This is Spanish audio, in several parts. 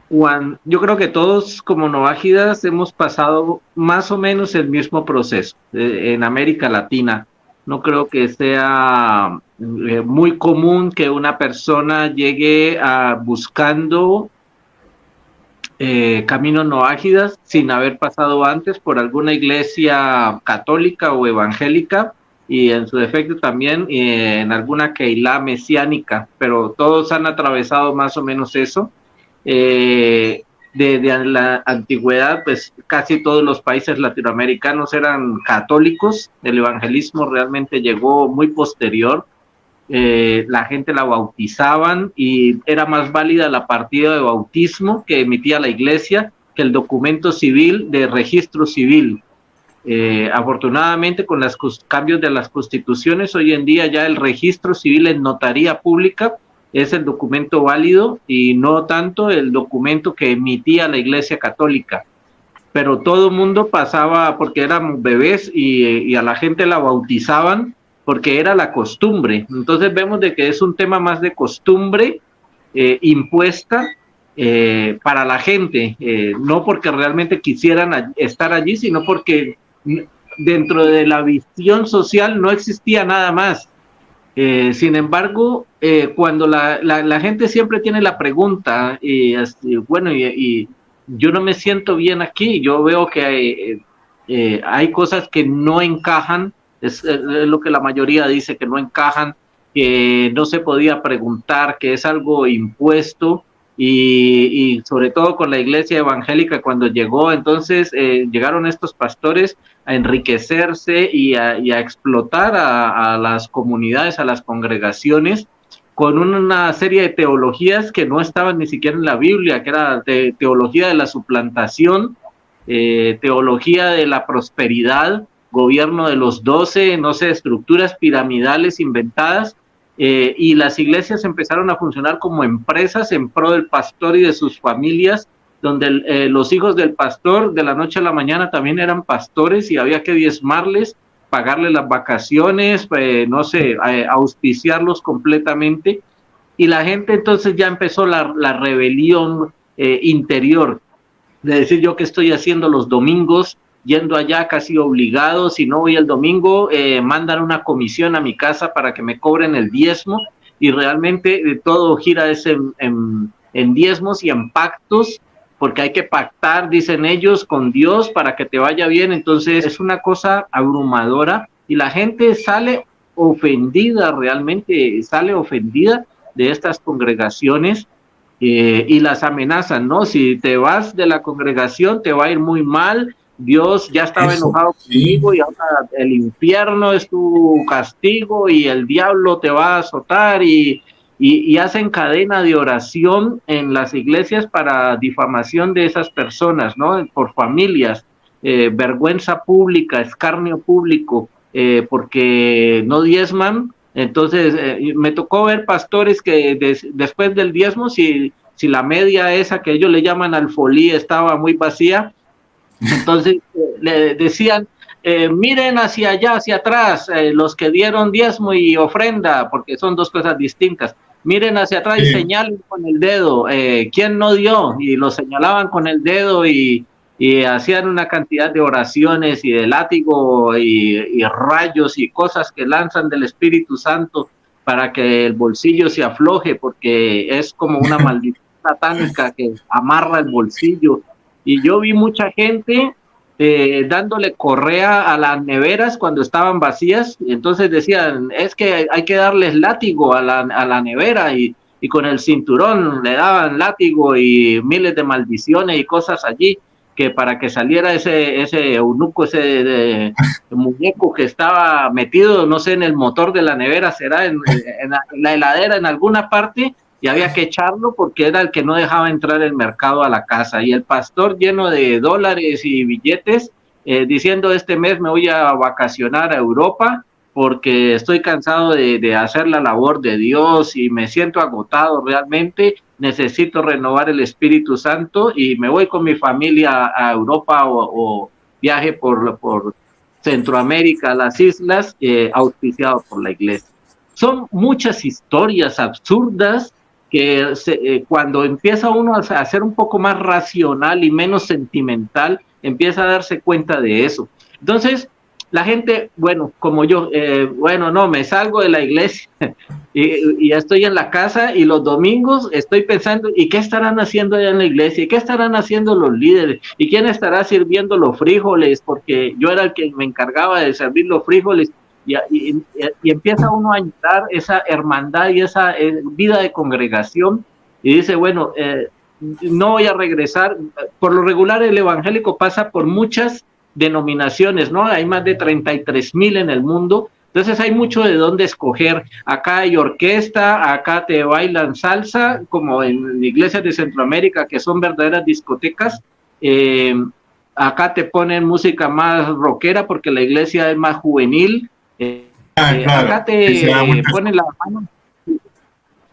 Yo creo que todos como noágidas hemos pasado más o menos el mismo proceso en América Latina. No creo que sea muy común que una persona llegue buscando caminos noágidas sin haber pasado antes por alguna iglesia católica o evangélica y en su defecto también en alguna keilá mesiánica, pero todos han atravesado más o menos eso. Eh, de la antigüedad, pues casi todos los países latinoamericanos eran católicos, el evangelismo realmente llegó muy posterior, la gente la bautizaban y era más válida la partida de bautismo que emitía la iglesia que el documento civil de registro civil. Afortunadamente con los cambios de las constituciones, hoy en día ya el registro civil en notaría pública es el documento válido y no tanto el documento que emitía la iglesia católica. Pero todo el mundo pasaba porque eran bebés y a la gente la bautizaban porque era la costumbre. Entonces vemos de que es un tema más de costumbre impuesta para la gente, no porque realmente quisieran estar allí, sino porque dentro de la visión social no existía nada más. Sin embargo, cuando la gente siempre tiene la pregunta, bueno, y yo no me siento bien aquí, yo veo que hay cosas que no encajan, es lo que la mayoría dice, que no encajan, que no se podía preguntar, que es algo impuesto, y sobre todo con la iglesia evangélica cuando llegó, entonces llegaron estos pastores a enriquecerse y a explotar a las comunidades, a las congregaciones, con una serie de teologías que no estaban ni siquiera en la Biblia, que era teología de la suplantación, teología de la prosperidad, gobierno de los 12, no sé, estructuras piramidales inventadas, y las iglesias empezaron a funcionar como empresas en pro del pastor y de sus familias, donde los hijos del pastor de la noche a la mañana también eran pastores y había que diezmarles, pagarles las vacaciones, no sé, auspiciarlos completamente. Y la gente entonces ya empezó la rebelión interior, de decir yo qué estoy haciendo los domingos, yendo allá casi obligado, si no voy el domingo, mandan una comisión a mi casa para que me cobren el diezmo, y realmente todo gira en diezmos y en pactos, porque hay que pactar, dicen ellos, con Dios para que te vaya bien. Entonces es una cosa abrumadora y la gente sale ofendida, realmente sale ofendida de estas congregaciones, y las amenazan, ¿no? Si te vas de la congregación te va a ir muy mal, Dios ya estaba Eso, enojado sí. contigo y ahora el infierno es tu castigo y el diablo te va a azotar, y hacen cadena de oración en las iglesias para difamación de esas personas, ¿no? Por familias, vergüenza pública, escarnio público, porque no diezman. Entonces, me tocó ver pastores que después del diezmo, si la media esa que ellos le llaman alfolía estaba muy vacía, entonces le decían, miren hacia allá, hacia atrás, los que dieron diezmo y ofrenda, porque son dos cosas distintas. Miren hacia atrás y Sí. señalen con el dedo, ¿quién no dio? Y lo señalaban con el dedo y hacían una cantidad de oraciones y de látigo y rayos y cosas que lanzan del Espíritu Santo para que el bolsillo se afloje, porque es como una maldición satánica que amarra el bolsillo. Y yo vi mucha gente dándole correa a las neveras cuando estaban vacías, entonces decían, es que hay que darles látigo a la nevera, y con el cinturón le daban látigo y miles de maldiciones y cosas allí, que para que saliera ese eunuco, ese muñeco que estaba metido, no sé, en el motor de la nevera, será en la heladera en alguna parte, y había que echarlo porque era el que no dejaba entrar el mercado a la casa. Y el pastor lleno de dólares y billetes, diciendo, este mes me voy a vacacionar a Europa porque estoy cansado de hacer la labor de Dios y me siento agotado realmente, necesito renovar el Espíritu Santo y me voy con mi familia a Europa, o viaje por Centroamérica, las islas, auspiciado por la iglesia. Son muchas historias absurdas que cuando empieza uno a ser un poco más racional y menos sentimental, empieza a darse cuenta de eso. Entonces, la gente, bueno, como yo, bueno, no, me salgo de la iglesia y estoy en la casa y los domingos estoy pensando, ¿y qué estarán haciendo allá en la iglesia? ¿Y qué estarán haciendo los líderes? ¿Y quién estará sirviendo los frijoles? Porque yo era el que me encargaba de servir los frijoles. Y empieza uno a entrar esa hermandad y esa vida de congregación y dice, bueno, no voy a regresar. Por lo regular el evangélico pasa por muchas denominaciones, ¿no? Hay más de 33,000 en el mundo, entonces hay mucho de dónde escoger. Acá hay orquesta, acá te bailan salsa, como en iglesias de Centroamérica que son verdaderas discotecas. Acá te ponen música más rockera porque la iglesia es más juvenil. Claro. Acá te ponen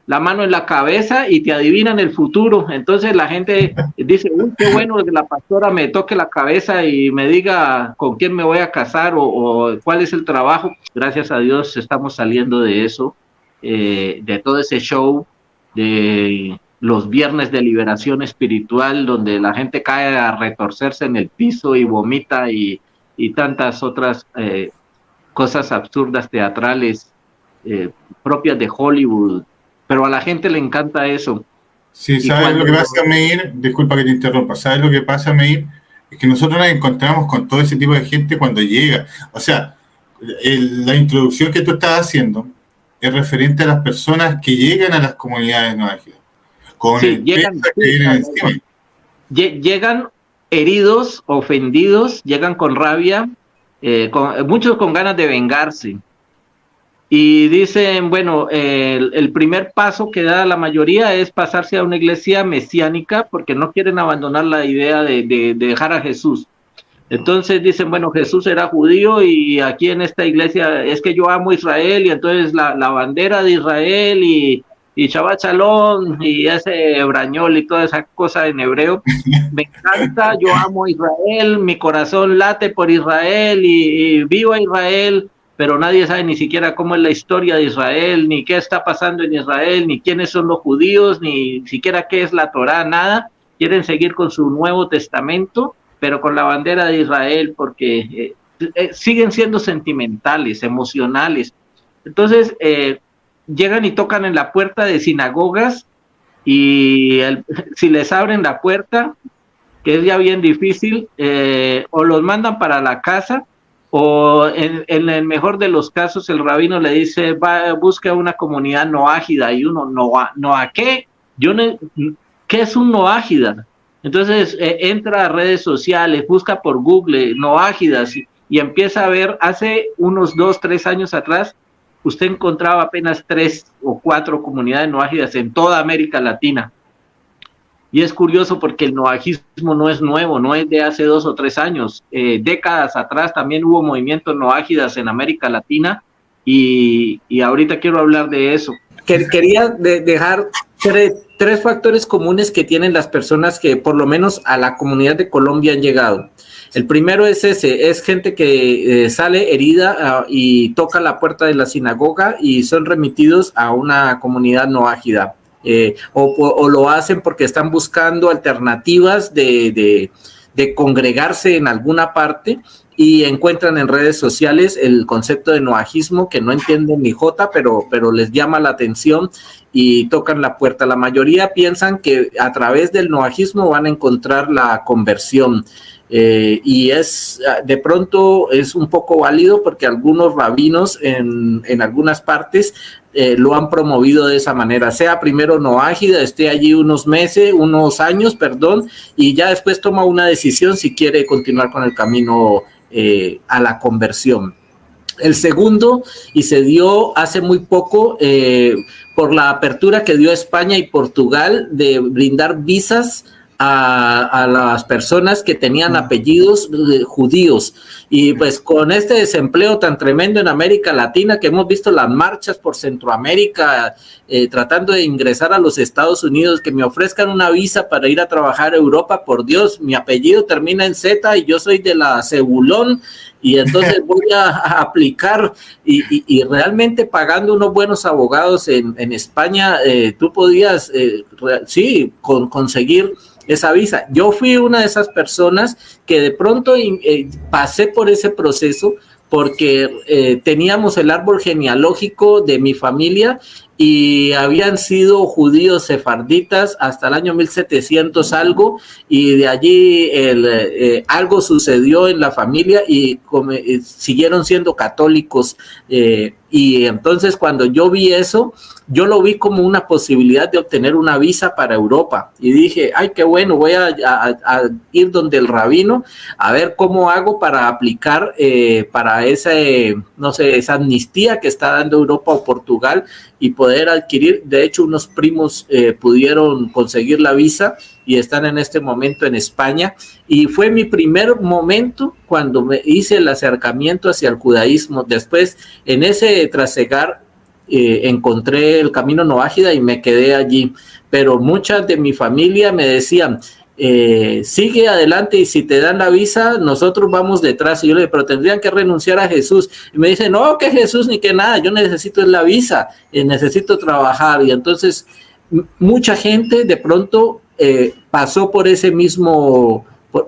la mano en la cabeza y te adivinan el futuro. Entonces la gente dice, uy, qué bueno que la pastora me toque la cabeza y me diga con quién me voy a casar o cuál es el trabajo. Gracias a Dios estamos saliendo de eso, de todo ese show de los viernes de liberación espiritual, donde la gente cae a retorcerse en el piso y vomita y tantas otras cosas absurdas teatrales propias de Hollywood, pero a la gente le encanta eso. Sí, ¿sabes lo que pasa, Meir? Disculpa que te interrumpa. ¿Sabes lo que pasa, Meir? Es que nosotros nos encontramos con todo ese tipo de gente cuando llega. O sea, la introducción que tú estás haciendo es referente a las personas que llegan a las comunidades no ágiles. Sí, llegan heridos, ofendidos, llegan con rabia, muchos con ganas de vengarse. Y dicen, bueno, el primer paso que da la mayoría es pasarse a una iglesia mesiánica porque no quieren abandonar la idea de dejar a Jesús. Entonces dicen, bueno, Jesús era judío y aquí en esta iglesia es que yo amo a Israel y entonces la bandera de Israel y Shabbat Shalom y ese brañol y toda esa cosa en hebreo, me encanta, yo amo a Israel, mi corazón late por Israel y vivo a Israel, pero nadie sabe ni siquiera cómo es la historia de Israel, ni qué está pasando en Israel, ni quiénes son los judíos, ni siquiera qué es la Torá, nada. Quieren seguir con su Nuevo Testamento, pero con la bandera de Israel, porque siguen siendo sentimentales, emocionales. Entonces, llegan y tocan en la puerta de sinagogas y si les abren la puerta, que es ya bien difícil, o los mandan para la casa, o en el mejor de los casos el rabino le dice, busca una comunidad noágida, y uno, ¿no a qué? ¿Qué es un noágida? Entonces entra a redes sociales, busca por Google noágidas y empieza a ver, hace unos 2-3 años atrás, usted encontraba apenas 3 o 4 comunidades noágidas en toda América Latina. Y es curioso porque el noajismo no es nuevo, no es de hace 2 o 3 años. Décadas atrás también hubo movimientos noágidas en América Latina y ahorita quiero hablar de eso. Quería dejar 3 factores comunes que tienen las personas que por lo menos a la comunidad de Colombia han llegado. El primero es ese, es gente que sale herida y toca la puerta de la sinagoga y son remitidos a una comunidad noágida. O lo hacen porque están buscando alternativas de congregarse en alguna parte y encuentran en redes sociales el concepto de noajismo que no entienden ni jota, pero les llama la atención y tocan la puerta. La mayoría piensan que a través del noajismo van a encontrar la conversión. Y de pronto es un poco válido porque algunos rabinos en algunas partes lo han promovido de esa manera, sea primero noágida, esté allí unos años, y ya después toma una decisión si quiere continuar con el camino a la conversión. El segundo, y se dio hace muy poco por la apertura que dio España y Portugal de brindar visas a las personas que tenían apellidos judíos, y pues con este desempleo tan tremendo en América Latina, que hemos visto las marchas por Centroamérica tratando de ingresar a los Estados Unidos, que me ofrezcan una visa para ir a trabajar a Europa, por Dios, mi apellido termina en Z y yo soy de la Zebulón, y entonces voy a aplicar y realmente pagando unos buenos abogados en España, tú podías, sí, conseguir esa visa. Yo fui una de esas personas que de pronto pasé por ese proceso porque teníamos el árbol genealógico de mi familia y habían sido judíos sefarditas hasta el año 1700 algo, y de allí algo sucedió en la familia y siguieron siendo católicos, y entonces cuando yo vi eso, yo lo vi como una posibilidad de obtener una visa para Europa y dije, ay, qué bueno, voy a ir donde el rabino a ver cómo hago para aplicar para no sé, esa amnistía que está dando Europa o Portugal y poder adquirir. De hecho, unos primos pudieron conseguir la visa y están en este momento en España, y fue mi primer momento cuando me hice el acercamiento hacia el judaísmo. Después, en ese trasegar, encontré el camino Noágida y me quedé allí, pero muchas de mi familia me decían, sigue adelante y si te dan la visa, nosotros vamos detrás. Y yo le dije, pero tendrían que renunciar a Jesús. Y me dicen, no, que Jesús ni que nada, yo necesito la visa, necesito trabajar. Y entonces mucha gente de pronto pasó por ese mismo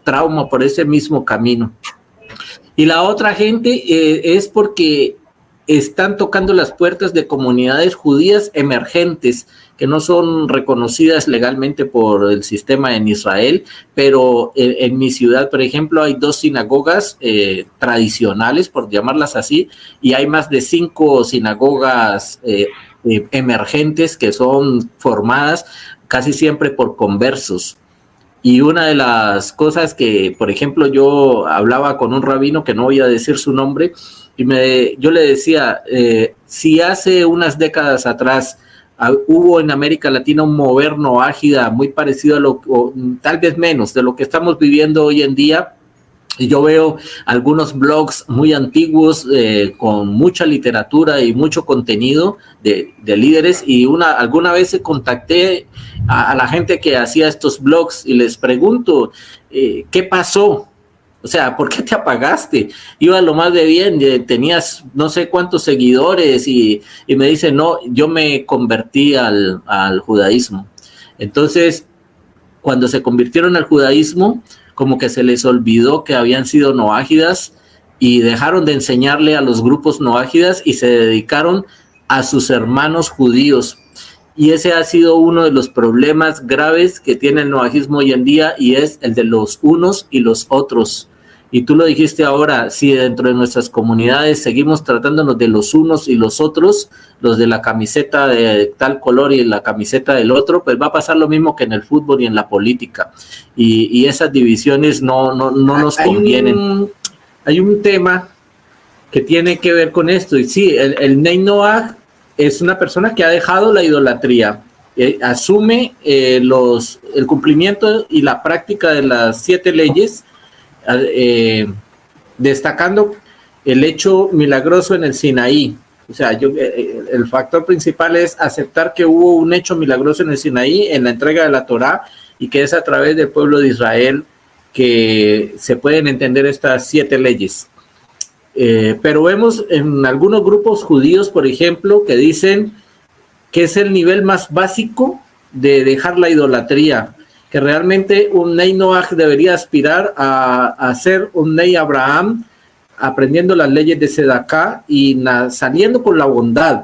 trauma, por ese mismo camino. Y la otra gente es porque están tocando las puertas de comunidades judías emergentes que no son reconocidas legalmente por el sistema en Israel, pero en mi ciudad, por ejemplo, hay 2 sinagogas tradicionales, por llamarlas así, y hay más de 5 sinagogas emergentes que son formadas casi siempre por conversos. Y una de las cosas que, por ejemplo, yo hablaba con un rabino, que no voy a decir su nombre, y yo le decía, si hace unas décadas atrás hubo en América Latina un mover noágida muy parecido a o tal vez menos, de lo que estamos viviendo hoy en día, y yo veo algunos blogs muy antiguos con mucha literatura y mucho contenido de líderes, y alguna vez contacté a la gente que hacía estos blogs y les pregunto, ¿qué pasó? O sea, ¿por qué te apagaste? Iba lo más de bien, tenías no sé cuántos seguidores, y me dice, no, yo me convertí al judaísmo. Entonces, cuando se convirtieron al judaísmo, como que se les olvidó que habían sido noágidas y dejaron de enseñarle a los grupos noágidas y se dedicaron a sus hermanos judíos. Y ese ha sido uno de los problemas graves que tiene el noajismo hoy en día, y es el de los unos y los otros. Y tú lo dijiste ahora, si dentro de nuestras comunidades seguimos tratándonos de los unos y los otros, los de la camiseta de tal color y la camiseta del otro, pues va a pasar lo mismo que en el fútbol y en la política. Y esas divisiones no nos convienen. Hay un tema que tiene que ver con esto. Y sí, el Nei Noach es una persona que ha dejado la idolatría, asume el cumplimiento y la práctica de las 7 leyes, destacando el hecho milagroso en el Sinaí. O sea, el factor principal es aceptar que hubo un hecho milagroso en el Sinaí, en la entrega de la Torá, y que es a través del pueblo de Israel que se pueden entender estas 7 leyes. Pero vemos en algunos grupos judíos, por ejemplo, que dicen que es el nivel más básico de dejar la idolatría, que realmente un Nei Noach debería aspirar a ser un Nei Abraham, aprendiendo las leyes de Sedaká y saliendo con la bondad,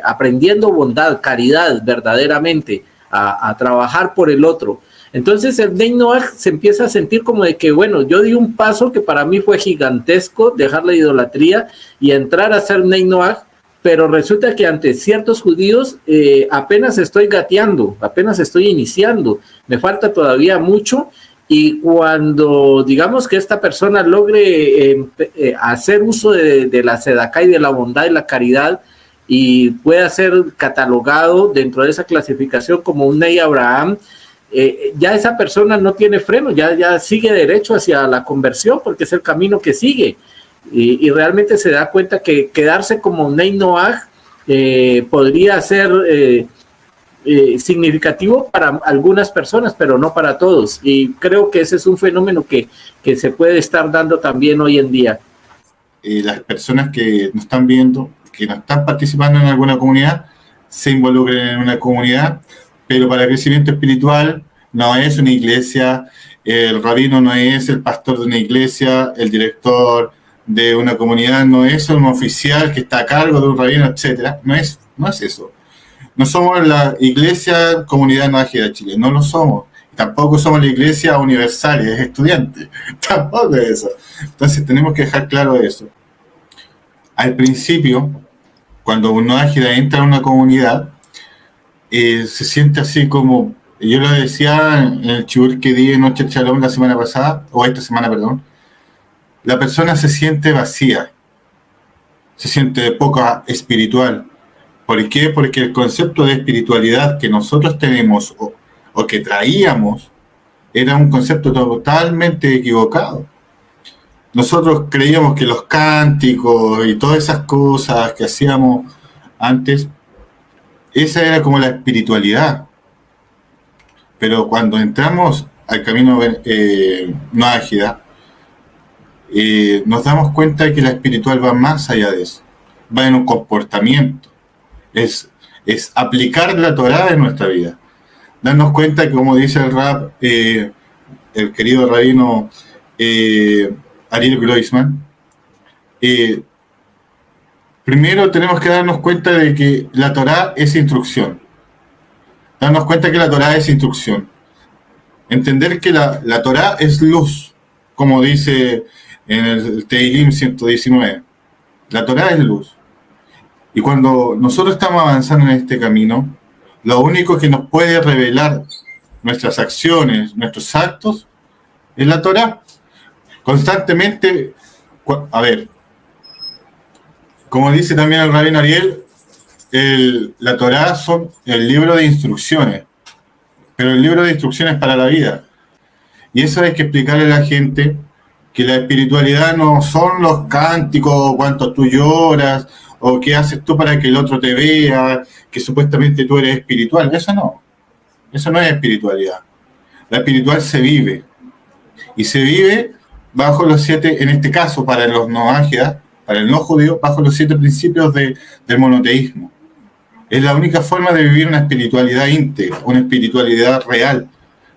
aprendiendo bondad, caridad verdaderamente, a trabajar por el otro. Entonces el Nei Noach se empieza a sentir como de que, bueno, yo di un paso que para mí fue gigantesco, dejar la idolatría y entrar a ser Nei Noach, pero resulta que ante ciertos judíos apenas estoy gateando, apenas estoy iniciando, me falta todavía mucho, y cuando digamos que esta persona logre hacer uso de la Sedaká y de la bondad y la caridad, y pueda ser catalogado dentro de esa clasificación como un Nei Abraham, ya esa persona no tiene freno, ya sigue derecho hacia la conversión, porque es el camino que sigue. Y realmente se da cuenta que quedarse como Nei Noach podría ser significativo para algunas personas, pero no para todos. Y creo que ese es un fenómeno que se puede estar dando también hoy en día. las personas que nos están viendo, que no están participando en alguna comunidad, se involucren en una comunidad, pero para el crecimiento espiritual no es una iglesia, el rabino no es el pastor de una iglesia, el director de una comunidad no es un oficial que está a cargo de un rabino, etcétera. No es eso. No somos la iglesia Comunidad Ágida de Chile, no lo somos. Tampoco somos la iglesia universal, es estudiante. Tampoco es eso. Entonces tenemos que dejar claro eso. Al principio, cuando uno ágida entra en una comunidad, se siente así como, yo lo decía en el chibur que di en Noche Shalom la semana pasada, o esta semana, perdón, la persona se siente vacía, se siente poca espiritual. ¿Por qué? Porque el concepto de espiritualidad que nosotros tenemos o que traíamos era un concepto totalmente equivocado. Nosotros creíamos que los cánticos y todas esas cosas que hacíamos antes, esa era como la espiritualidad. Pero cuando entramos al camino no ágida, nos damos cuenta de que la espiritual va más allá de eso. Va en un comportamiento. Es aplicar la Torá en nuestra vida. Darnos cuenta que, como dice el rap, el querido rabino Ariel Groisman, primero tenemos que darnos cuenta de que la Torá es instrucción. Darnos cuenta que la Torá es instrucción. Entender que la Torá es luz, como dice en el Teilim 119. La Torá es luz. Y cuando nosotros estamos avanzando en este camino, lo único que nos puede revelar nuestras acciones, nuestros actos, es la Torá. Constantemente, como dice también el rabino Ariel, la Torá son el libro de instrucciones, pero el libro de instrucciones para la vida. Y eso hay que explicarle a la gente que la espiritualidad no son los cánticos, cuánto tú lloras, o qué haces tú para que el otro te vea, que supuestamente tú eres espiritual. Eso no es espiritualidad. La espiritual se vive, y se vive bajo los 7, en este caso para los no ágidas, para el no judío, bajo los 7 principios del monoteísmo. Es la única forma de vivir una espiritualidad íntegra, una espiritualidad real,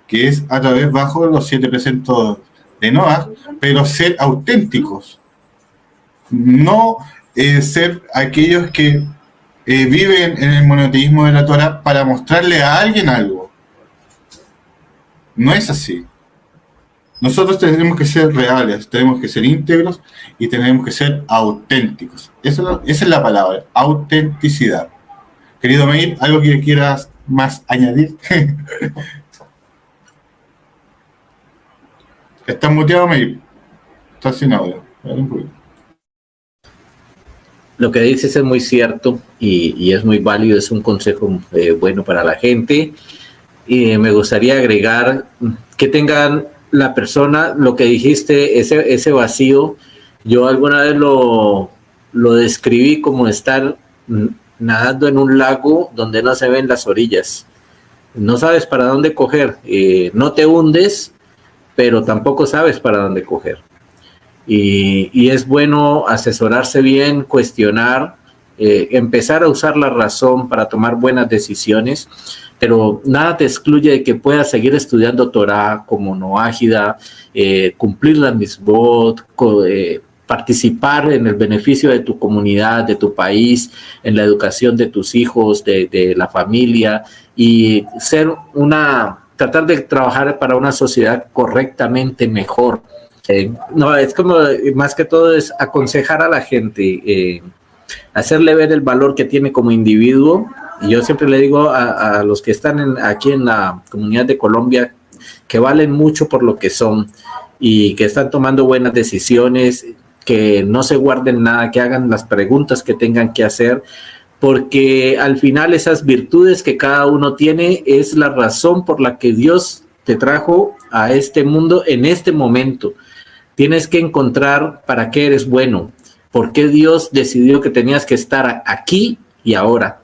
que es a través bajo los 7 preceptos de Noah, pero ser auténticos, no ser aquellos que viven en el monoteísmo de la Torah para mostrarle a alguien algo. No es así. Nosotros tenemos que ser reales, tenemos que ser íntegros y tenemos que ser auténticos. Esa es la palabra, autenticidad. Querido Meir, ¿algo que quieras más añadir? ¿Estás muteado, Meir? Estás sin audio. Lo que dices es muy cierto y es muy válido, es un consejo bueno para la gente. Y me gustaría agregar que tengan la persona, lo que dijiste, ese vacío. Yo alguna vez lo describí como estar nadando en un lago donde no se ven las orillas. No sabes para dónde coger, no te hundes, pero tampoco sabes para dónde coger. Y es bueno asesorarse bien, cuestionar, empezar a usar la razón para tomar buenas decisiones, pero nada te excluye de que puedas seguir estudiando Torah como no ágida, cumplir las mitzvot, participar en el beneficio de tu comunidad, de tu país, en la educación de tus hijos, de la familia, y tratar de trabajar para una sociedad correctamente mejor. No, es como, más que todo es aconsejar a la gente, hacerle ver el valor que tiene como individuo. Y yo siempre le digo a los que están aquí en la comunidad de Colombia que valen mucho por lo que son y que están tomando buenas decisiones, que no se guarden nada, que hagan las preguntas que tengan que hacer, porque al final esas virtudes que cada uno tiene es la razón por la que Dios te trajo a este mundo en este momento. Tienes que encontrar para qué eres bueno, por qué Dios decidió que tenías que estar aquí y ahora,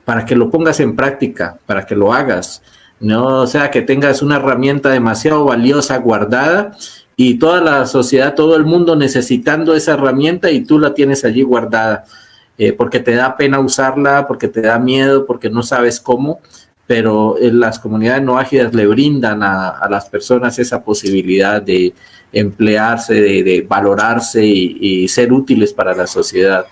para que lo pongas en práctica, para que lo hagas. No sea que tengas una herramienta demasiado valiosa guardada y toda la sociedad, todo el mundo necesitando esa herramienta y tú la tienes allí guardada, porque te da pena usarla, porque te da miedo, porque no sabes cómo, pero las comunidades no ágiles le brindan a las personas esa posibilidad de emplearse, de valorarse y ser útiles para la sociedad.